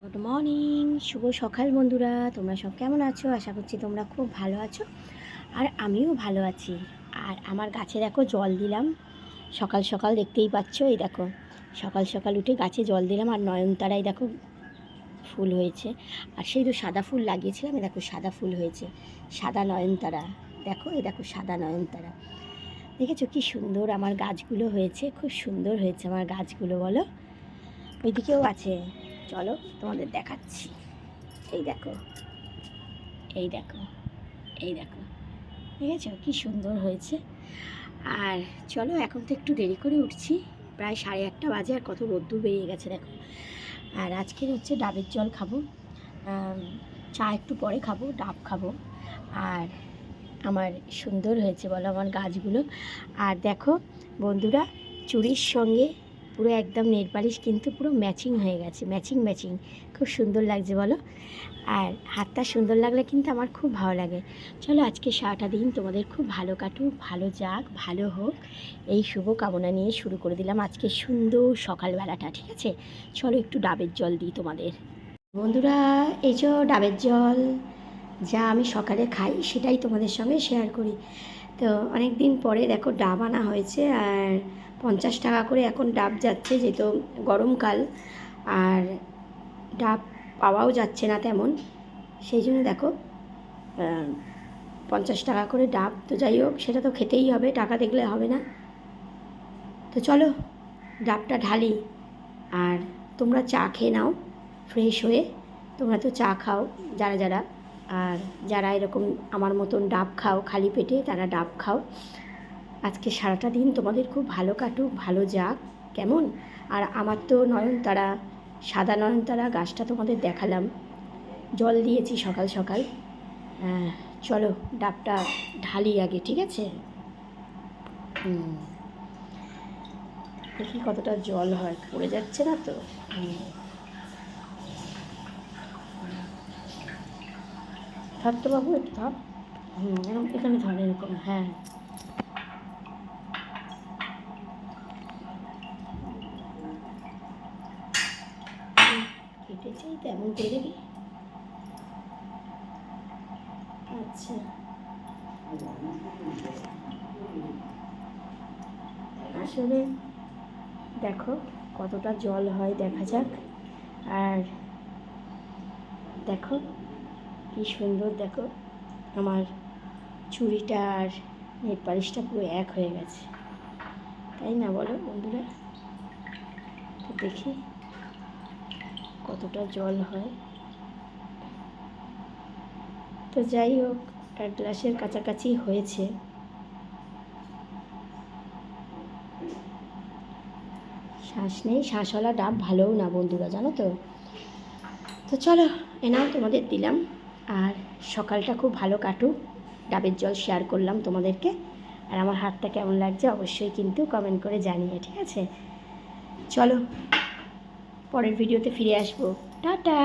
Good morning, শুভ সকাল বন্ধুরা। তোমরা সব কেমন আছো? আশা করছি তোমরা খুব ভালো আছো, আর আমিও ভালো আছি। আর আমার গাছে দেখো জল দিলাম সকাল সকাল, দেখতেই পাচ্ছ। এই দেখো সকাল সকাল উঠে গাছে জল দিলাম, আর নয়নতারাই দেখো ফুল হয়েছে। আর সেই তো সাদা ফুল লাগিয়েছিলাম, এই দেখো সাদা ফুল হয়েছে, সাদা নয়নতারা। দেখো এই দেখো সাদা নয়নতারা, দেখেছো কি সুন্দর আমার গাছগুলো হয়েছে, খুব সুন্দর হয়েছে আমার গাছগুলো, বলো। ওইদিকেও আছে, চলো তোমাদের দেখাচ্ছি। এই দেখো, এই দেখো, এই দেখো, দেখেছো কি সুন্দর হয়েছে। আর চলো, এখন তো একটু দেরি করে উঠছি, প্রায় 8:30 বাজে, আর কত রোদ্দুর বেরিয়ে গেছে দেখো। আর আজকের হচ্ছে ডাবের জল খাবো, চা একটু পরে খাবো, ডাব খাবো। আর আমার সুন্দর হয়েছে বলো আমার গাছগুলো। আর দেখো বন্ধুরা, চুড়ির সঙ্গে পুরো একদম নেল পালিশ কিন্তু পুরো ম্যাচিং হয়ে গেছে, ম্যাচিং ম্যাচিং, খুব সুন্দর লাগছে বলো। আর হাতটা সুন্দর লাগলে কিন্তু আমার খুব ভালো লাগে। চলো আজকে সারাটা দিন তোমাদের খুব ভালো কাটুক, ভালো যাক, ভালো হোক, এই শুভ কামনা নিয়ে শুরু করে দিলাম আজকে সুন্দর সকালবেলাটা, ঠিক আছে? চলো একটু ডাবের জল দিই তোমাদের বন্ধুরা। এই যে ডাবের জল যা আমি সকালে খাই সেটাই তোমাদের সঙ্গে শেয়ার করি। তো অনেক দিন পরে দেখো ডাব আনা হয়েছে, আর 50 টাকা করে এখন ডাব যাচ্ছে, যেহেতু গরমকাল আর ডাব পাওয়াও যাচ্ছে না তেমন, সেই জন্য দেখো 50 টাকা করে ডাব। তো যাই হোক, সেটা তো খেতেই হবে, টাকা দেখলে হবে না। তো চলো ডাবটা ঢালি, আর তোমরা চা খেয়ে নাও ফ্রেশ হয়ে। তোমরা তো চা খাও যারা যারা, আর যারা এরকম আমার মতন ডাব খাও খালি পেটে, তারা ডাব খাও। আজকে সারাটা দিন তোমাদের খুব ভালো কাটুক, ভালো যাক, কেমন? আর আমার তো নয়নতারা, সাদা নয়নতারা গাছটা তোমাদের দেখালাম, জল দিয়েছি সকাল সকাল। চলো ডাবটা ঢালি আগে, ঠিক আছে? দেখি কতটা জল হয়, পড়ে যাচ্ছে না তো। ধর তো বাবু, একটু ধর। এরকম এখানে ধর, এরকম, হ্যাঁ। কেটেছেই তো, এমন করে দেখি। আচ্ছা, আসলে দেখো কতটা জল হয়, দেখা যাক। আর দেখো কি সুন্দর, দেখো আমার চুড়িটা আর নেল পালিশটা পুরো এক হয়ে গেছে, তাই না বলো বন্ধুরা? তো দেখি কতটা জল হয়। তো যাই হোক, 1 গ্লাসের কাছাকাছি হয়েছে। শ্বাস নেই, শ্বাসওয়ালা ডাব ভালোও না বন্ধুরা, জানো তো। তো চলো এনাও তোমাদের দিলাম, আর সকালটা খুব ভালো কাটুক, ডাবের জল শেয়ার করলাম তোমাদেরকে। আর আমার হাতটা কেমন লাগছে অবশ্যই কিন্তু কমেন্ট করে জানিয়ে, ঠিক আছে? চলো পরের ভিডিওতে ফিরে আসবো, টাটা।